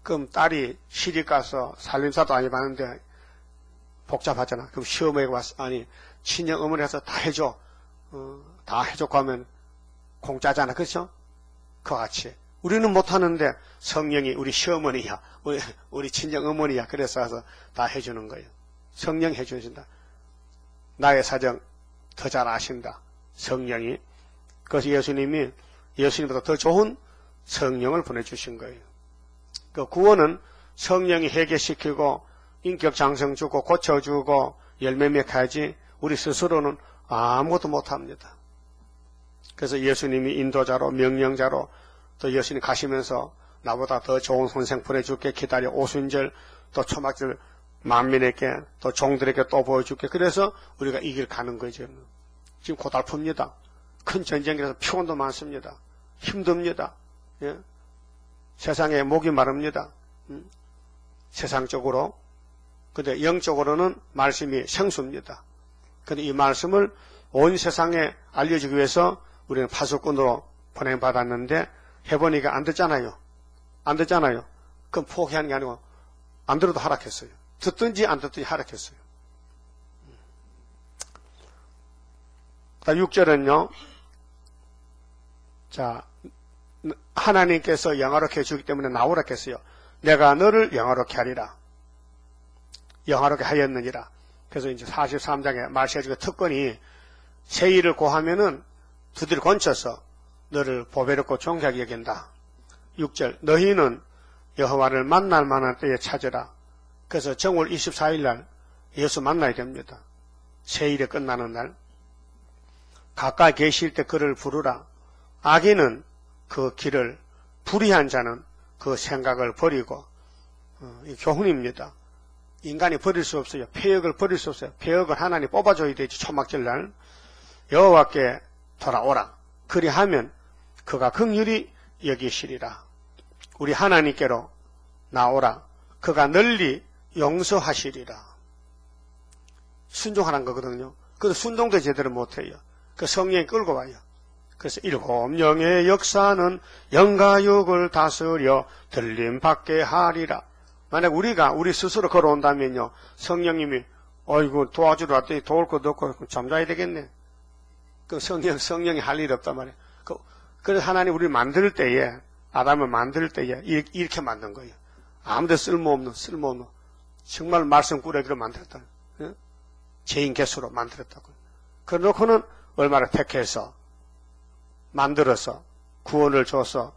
그럼 딸이 시집 가서 살림사도 안 해봤는데 복잡하잖아. 그럼 시어머니가 왔어. 아니, 친정 어머니가 다 해줘. 다 해줬고 하면 공짜잖아. 그렇죠? 그와 같이. 우리는 못하는데 성령이 우리 시어머니야. 우리 친정 어머니야. 그래서 와서 다 해주는 거예요. 성령 해주신다. 나의 사정 더 잘 아신다. 성령이. 그래서 예수님이 예수님보다 더 좋은 성령을 보내주신 거예요. 그 구원은 성령이 해결시키고 인격 장성 주고 고쳐주고 열매 맺어야지 우리 스스로는 아무것도 못합니다. 그래서 예수님이 인도자로 명령자로 또 예수님 가시면서 나보다 더 좋은 선생 보내줄게 기다려 오순절 또 초막절 만민에게 또 종들에게 또 보여줄게. 그래서 우리가 이 길 가는 거죠. 지금 고달픕니다. 큰 전쟁이라서 피곤도 많습니다. 힘듭니다. 예? 세상에 목이 마릅니다. 세상적으로. 근데 영적으로는 말씀이 생수입니다. 근데 이 말씀을 온 세상에 알려주기 위해서 우리는 파수꾼으로 보내받았는데 해보니까 안 듣잖아요. 안 듣잖아요. 그럼 포기하는 게 아니고 안 들어도 하락했어요. 듣든지 안 듣든지 하락했어요. 6절은요. 자, 하나님께서 영화롭게 해주기 때문에 나오라 했어요. 내가 너를 영화롭게 하리라. 영화롭게 하였느니라. 그래서 이제 43장에 말씀해주고 특권이 새 일을 고하면은 두드려 건쳐서 너를 보배롭고 존귀하게 여긴다. 6절 너희는 여호와를 만날 만한 때에 찾으라. 그래서 정월 24일 날 예수 만나야 됩니다. 새 일이 끝나는 날 가까이 계실 때 그를 부르라. 악인은 그 길을 불의한 자는 그 생각을 버리고 이 교훈입니다. 인간이 버릴 수 없어요. 폐역을 버릴 수 없어요. 폐역을 하나님 뽑아줘야 되지. 초막절 날 여호와께 돌아오라. 그리하면 그가 긍휼히 여기시리라. 우리 하나님께로 나오라. 그가 널리 용서하시리라. 순종하라는 거거든요. 그래서 순종도 제대로 못해요. 그 성령이 끌고 와요. 그래서 7영의 역사는 영과 육을 다스려 들림받게 하리라. 만약 우리가 우리 스스로 걸어온다면요. 성령님이 어이구 도와주러 왔더니 도울 것도 없고 잠자야 되겠네. 그 성령이 할 일이 없단 말이에요. 그래서 하나님 우리를 만들 때에 아담을 만들 때에 이렇게 만든 거예요. 아무데도 쓸모없는 정말 말씀꾸러기로 만들었다. 예? 죄인 개수로 만들었다고. 그래놓고는 얼마나 택해서 만들어서 구원을 줘서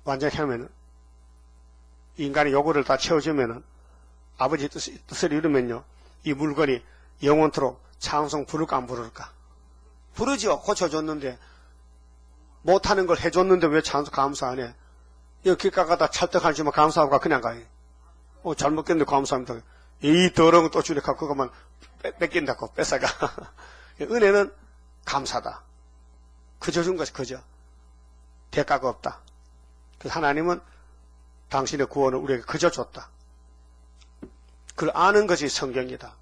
완전히 하면은 인간의 요구를 다 채워주면은 아버지 뜻을 이루면요 이 물건이 영원토록 찬송 부를까 안 부를까? 부르지요. 고쳐줬는데 못하는 걸 해줬는데 왜 찬송 감사 안 해? 여기 길 가다 찰떡하지만 감사하고 그냥 가요. 잘못했는데 감사합니다. 이 더러운 거 또 주력하고 그것만 뺏긴다고 뺏어가. 은혜는 감사다. 그저 준 것이 그저. 대가가 없다. 그래서 하나님은 당신의 구원을 우리에게 그저 줬다. 그걸 아는 것이 성경이다.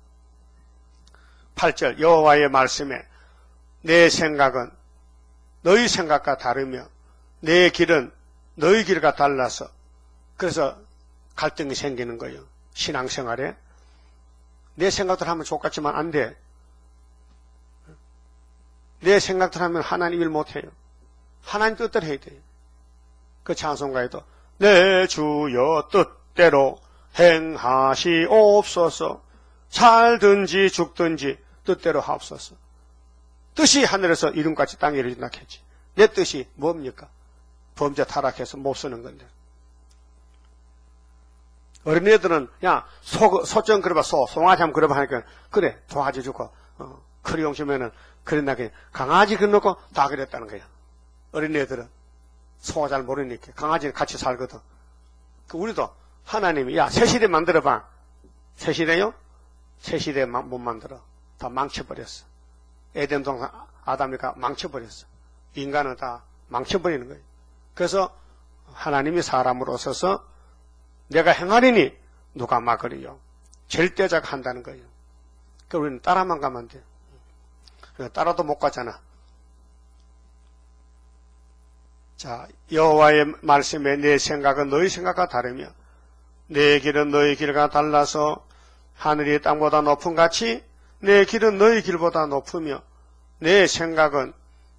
8절 여호와의 말씀에 내 생각은 너희 생각과 다르며 내 길은 너희 길과 달라서 그래서 갈등이 생기는 거예요. 신앙생활에 내 생각대로 하면 좋겠지만 안 돼. 내 생각대로 하면 하나님 일 못해요. 하나님 뜻대로 해야 돼요. 그 찬송가에도 내 주여 뜻대로 행하시옵소서 살든지 죽든지 뜻대로 하옵소서. 뜻이 하늘에서 이름같이 땅에 이루어진다 했지. 내 뜻이 뭡니까? 범죄 타락해서 못 쓰는 건데. 어린애들은 야 소좀 그려봐 송아지 한번 그려봐 하니까 그래 도와줘주고 크리용 주면은 그랬나게 강아지 그려놓고 다 그랬다는 거야. 어린애들은 소가 잘 모르니까 강아지는 같이 살거든. 우리도 하나님이 야 새시대 만들어봐. 새시대요? 새시대 못 만들어. 다 망쳐버렸어. 에덴 동산 아담이가 망쳐버렸어. 인간은 다 망쳐버리는 거예요. 그래서 하나님이 사람으로 오셔서 내가 행하리니 누가 막으리요. 절대자가 한다는 거예요. 그러니까 우리는 따라만 가면 돼. 따라도 못 가잖아. 자, 여호와의 말씀에 내 생각은 너희 생각과 다르며 내 길은 너희 길과 달라서 하늘이 땅보다 높은 같이 내 길은 너희 길보다 높으며 내 생각은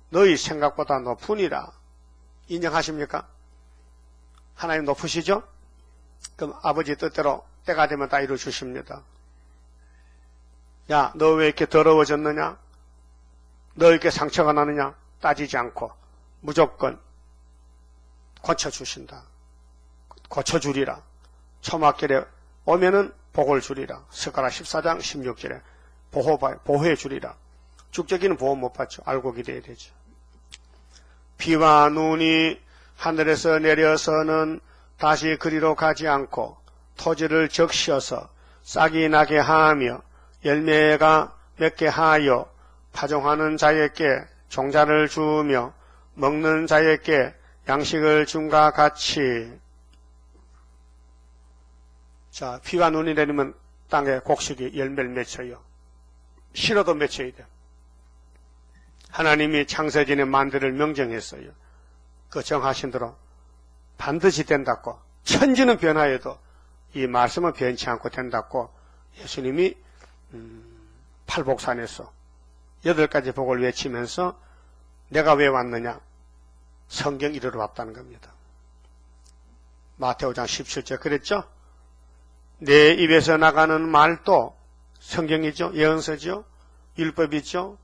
너희 생각보다 높으니라. 인정하십니까? 하나님 높으시죠? 그럼 아버지 뜻대로 때가 되면 다 이루어 주십니다. 야, 너 왜 이렇게 더러워졌느냐? 너 이렇게 상처가 나느냐? 따지지 않고 무조건 고쳐주신다. 고쳐주리라. 초막절에 오면은 복을 주리라. 스가랴 14장 16절에 보호해 주리라. 죽적이는 보호 못 받죠. 알고 기대해야 되죠. 비와 눈이 하늘에서 내려서는 다시 그리로 가지 않고 토지를 적셔서 싹이 나게 하며 열매가 맺게 하여 파종하는 자에게 종자를 주며 먹는 자에게 양식을 줌과 같이. 자, 비와 눈이 내리면 땅에 곡식이 열매를 맺혀요. 실어도 맺혀야 돼요. 하나님이 창세전에 만들을 명정했어요. 그 정하신 대로 반드시 된다고. 천지는 변화해도 이 말씀은 변치 않고 된다고 예수님이 팔복산에서 8가지 복을 외치면서 내가 왜 왔느냐? 성경 이루러 왔다는 겁니다. 마태오장 17절 그랬죠? 내 입에서 나가는 말도 성경이죠. 예언서죠. 율법이죠.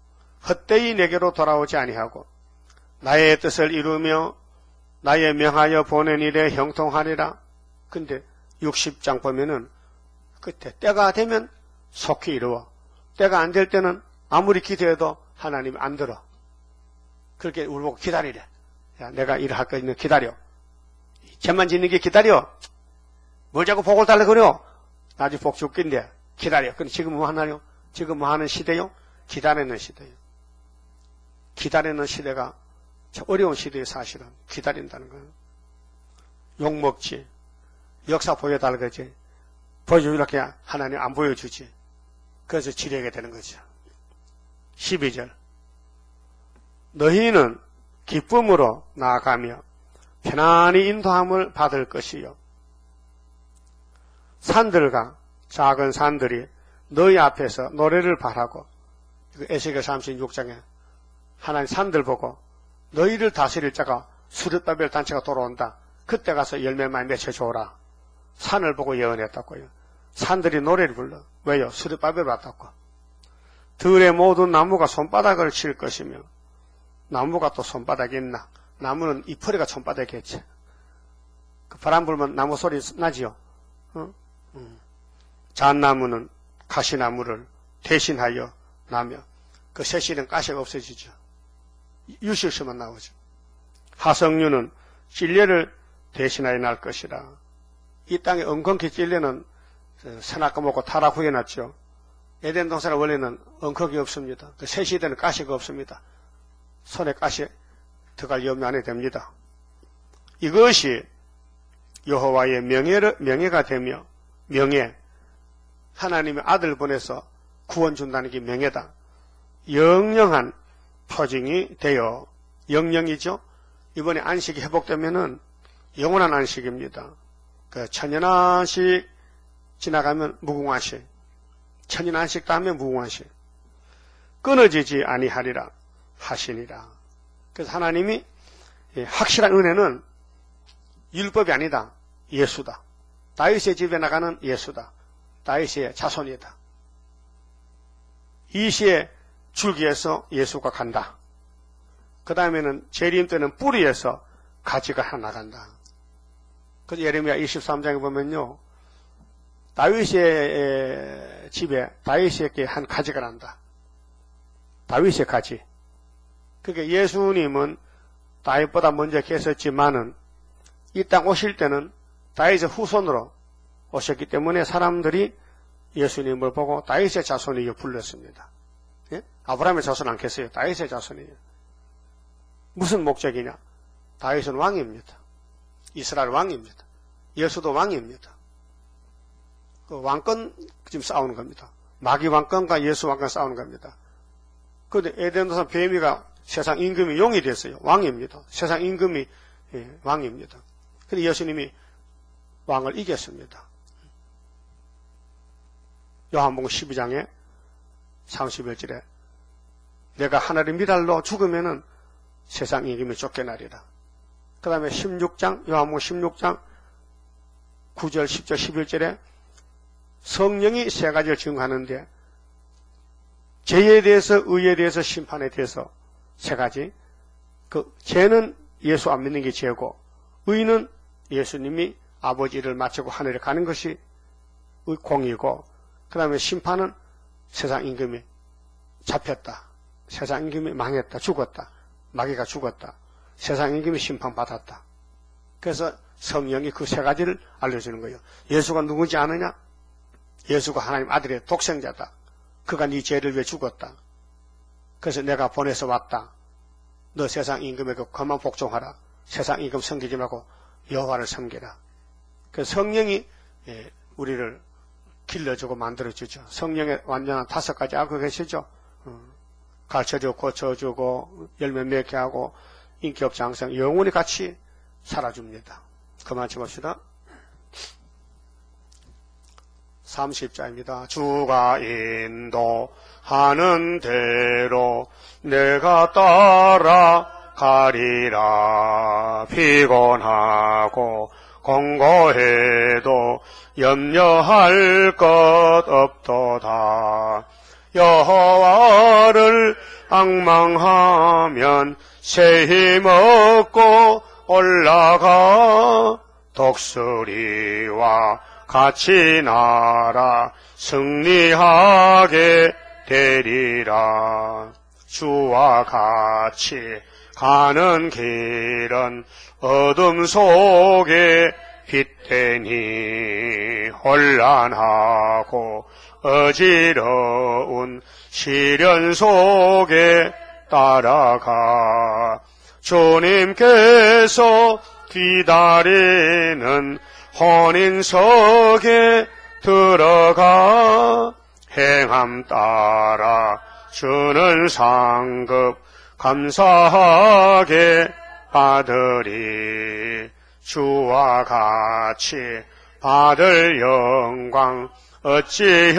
헛되이 내게로 돌아오지 아니하고 나의 뜻을 이루며 나의 명하여 보낸 일에 형통하리라. 근데 60장 보면은 그때 때가 되면 속히 이루어. 때가 안 될 때는 아무리 기도해도 하나님이 안 들어. 그렇게 우리 보고 기다리래. 야, 내가 일을 할 거니까 기다려. 죄만 짓는 게 기다려. 뭘 자꾸 복을 달라 그래요? 나중에 복 줄긴데 기다려. 근데 지금 뭐 하나요? 지금 뭐 하는 시대요? 기다리는 시대예요. 기다리는 시대가 참 어려운 시대에 사실은 기다린다는 거예요. 욕먹지. 역사 보여달라 그러지. 보여주려고 하나님 안 보여주지. 그래서 지뢰게 되는 거죠. 12절. 너희는 기쁨으로 나아가며 편안히 인도함을 받을 것이요. 산들과 작은 산들이 너희 앞에서 노래를 바라고, 에스겔 36장에 하나님 산들 보고 너희를 다스릴 자가 수르바벨 단체가 돌아온다. 그때 가서 열매 많이 맺혀줘라. 산을 보고 예언했다고요. 산들이 노래를 불러. 왜요? 수르바벨 왔다고. 들의 모든 나무가 손바닥을 칠 것이며, 나무가 또 손바닥이 있나? 나무는 이파리가 손바닥이겠지. 그 바람 불면 나무 소리 나지요? 잣나무는 가시나무를 대신하여 나며, 그 새씨는 가시가 없어지죠. 유실수만 나오죠. 하석류는 찔레를 대신하여 날 것이라. 이 땅에 엉겅퀴 찔레는 선악과 먹고 타락 후에 났죠. 에덴 동산은 원래는 엉겅퀴 없습니다. 그 새 시대는 가시가 없습니다. 손에 가시 들어갈 염려 안 해도 됩니다. 이것이 여호와의 명예가 되며, 명예, 하나님의 아들 보내서 구원 준다는 게 명예다. 영영한 표징이 되어 영영이죠. 이번에 안식이 회복되면은 영원한 안식입니다. 그 천연안식 지나가면 무궁안식, 천연안식 다음에 무궁안식. 끊어지지 아니하리라 하시니라. 그래서 하나님이 확실한 은혜는 율법이 아니다. 예수다. 다윗의 집에 나가는 예수다. 다윗의 자손이다. 이시의 줄기에서 예수가 간다. 그 다음에는 재림 때는 뿌리에서 가지가 하나 나간다. 그래서 예레미야 23장에 보면요, 다윗의 집에 다윗에게 한 가지가 난다. 다윗의 가지. 그러니까 예수님은 다윗보다 먼저 계셨지만은 이 땅 오실 때는 다윗의 후손으로 오셨기 때문에 사람들이 예수님을 보고 다윗의 자손이여 불렀습니다. 예? 아브라함의 자손 않겠어요? 다윗의 자손이에요. 무슨 목적이냐? 다윗은 왕입니다. 이스라엘 왕입니다. 예수도 왕입니다. 그 왕권 지금 싸우는 겁니다. 마귀 왕권과 예수 왕권 싸우는 겁니다. 그런데 에덴동산 뱀이가 세상 임금이 용이 됐어요. 왕입니다. 세상 임금이 왕입니다. 그런데 예수님이 왕을 이겼습니다. 요한복음 12장에 31절에 내가 하나님 미달로 죽으면은 세상 임금이 쫓겨나리라. 그 다음에 16장, 요한복음 16장 9절, 10절, 11절에 성령이 세 가지를 증거하는데 죄에 대해서, 의에 대해서, 심판에 대해서 세 가지. 그 죄는 예수 안 믿는 게 죄고, 의는 예수님이 아버지 일을 마치고 하늘에 가는 것이 공이고, 그 다음에 심판은 세상 임금이 잡혔다. 세상 임금이 망했다. 죽었다. 마귀가 죽었다. 세상 임금이 심판받았다. 그래서 성령이 그 세 가지를 알려주는 거예요. 예수가 누구지 아느냐? 예수가 하나님 아들의 독생자다. 그가 네 죄를 위해 죽었다. 그래서 내가 보내서 왔다. 너 세상 임금에게 그만 복종하라. 세상 임금 섬기지 말고 여호와를 섬기라. 그래서 성령이 우리를 길러주고 만들어주죠. 성령의 완전한 5가지 알고 계시죠? 가르쳐주고 고쳐주고 열매 맺게 하고 인격 장성 영원히 같이 살아줍니다. 그만 짚읍시다. 30자입니다. 주가 인도하는 대로 내가 따라가리라. 피곤하고 공고해도 염려할 것 없도다. 여호와를 앙망하면 새 힘 얻고 올라가 독수리와 같이 날아 승리하게 되리라. 주와 같이 가는 길은 어둠 속에 빛되니 혼란하고 어지러운 시련 속에 따라가 주님께서 기다리는 혼인석에 들어가 행함 따라 주는 상급 감사하게 받으리. 주와 같이 받을 영광 어찌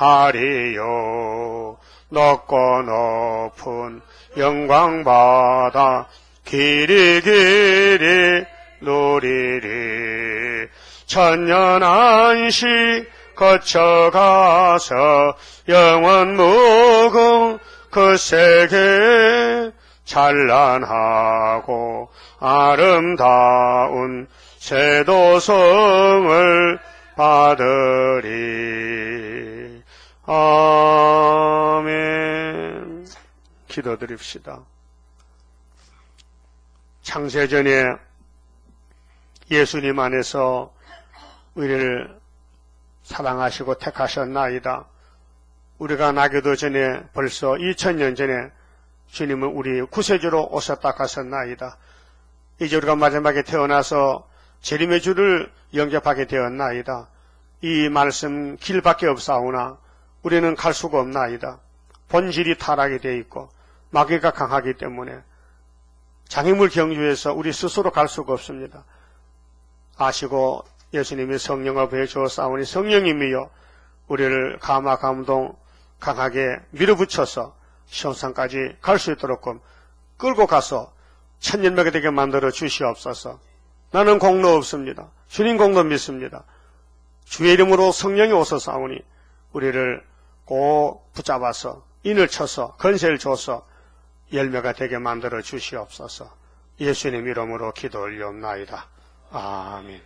영원하리요. 높고 높은 영광 받아 길이 누리리. 천년 안식 거쳐가서 영원 무궁 그 세계 찬란하고 아름다운 세도성을 받으리. 아멘. 기도드립시다. 창세전에 예수님 안에서 우리를 사랑하시고 택하셨나이다. 우리가 나기도 전에 벌써 2000년 전에 주님은 우리 구세주로 오셨다 가셨나이다. 이제 우리가 마지막에 태어나서 재림의 주를 영접하게 되었나이다. 이 말씀 길밖에 없사오나 우리는 갈 수가 없나이다. 본질이 타락이 되어 있고 마귀가 강하기 때문에 장애물 경주에서 우리 스스로 갈 수가 없습니다. 아시고 예수님이 성령을 보여주었사오니 성령님이여 우리를 감화 감동 강하게 밀어붙여서 시온산까지 갈 수 있도록 끌고 가서 천년매가 되게 만들어 주시옵소서. 나는 공로 없습니다. 주님 공로 믿습니다. 주의 이름으로 성령이 오소서오니 우리를 꼭 붙잡아서 인을 쳐서 건세를 줘서 열매가 되게 만들어 주시옵소서. 예수님 이름으로 기도 올려옵나이다. 아멘.